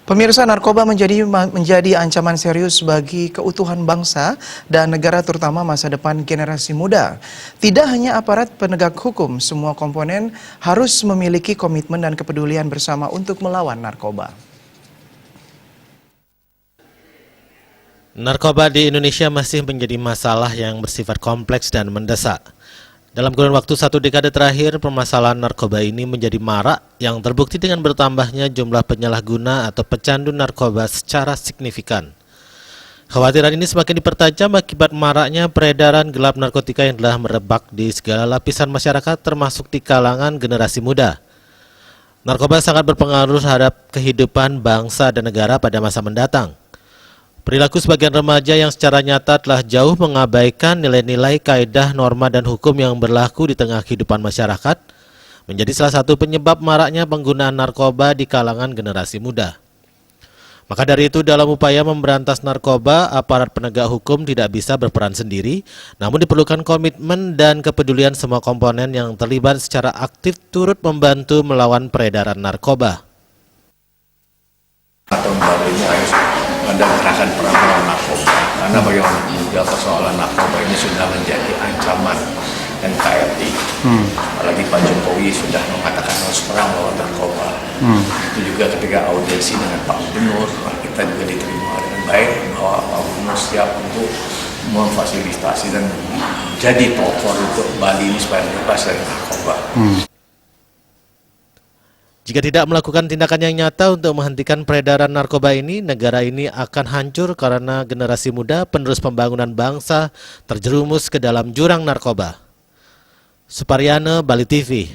Pemirsa, narkoba menjadi ancaman serius bagi keutuhan bangsa dan negara, terutama masa depan generasi muda. Tidak hanya aparat penegak hukum, semua komponen harus memiliki komitmen dan kepedulian bersama untuk melawan narkoba. Narkoba di Indonesia masih menjadi masalah yang bersifat kompleks dan mendesak. Dalam kurun waktu 1 dekade terakhir, permasalahan narkoba ini menjadi marak yang terbukti dengan bertambahnya jumlah penyalahguna atau pecandu narkoba secara signifikan. Kekhawatiran ini semakin dipertajam akibat maraknya peredaran gelap narkotika yang telah merebak di segala lapisan masyarakat, termasuk di kalangan generasi muda. Narkoba sangat berpengaruh terhadap kehidupan bangsa dan negara pada masa mendatang. Perilaku sebagian remaja yang secara nyata telah jauh mengabaikan nilai-nilai kaidah, norma, dan hukum yang berlaku di tengah kehidupan masyarakat menjadi salah satu penyebab maraknya penggunaan narkoba di kalangan generasi muda. Maka dari itu, dalam upaya memberantas narkoba, aparat penegak hukum tidak bisa berperan sendiri, namun diperlukan komitmen dan kepedulian semua komponen yang terlibat secara aktif turut membantu melawan peredaran narkoba. Tahun baru ini harus mengerahkan peran melawan narkoba, karena bagaimanapun juga persoalan narkoba ini sudah menjadi ancaman NKRI. Apalagi Pak Jokowi sudah mengatakan harus perang melawan narkoba. Itu juga ketika audiensi dengan Pak Gubernur, kita juga diterima dengan baik bahwa Pak Gubernur siap untuk memfasilitasi dan jadi pelopor untuk Bali ini supaya bebas dari narkoba. Jika tidak melakukan tindakan yang nyata untuk menghentikan peredaran narkoba ini, negara ini akan hancur karena generasi muda penerus pembangunan bangsa terjerumus ke dalam jurang narkoba. Suparyana, Bali TV.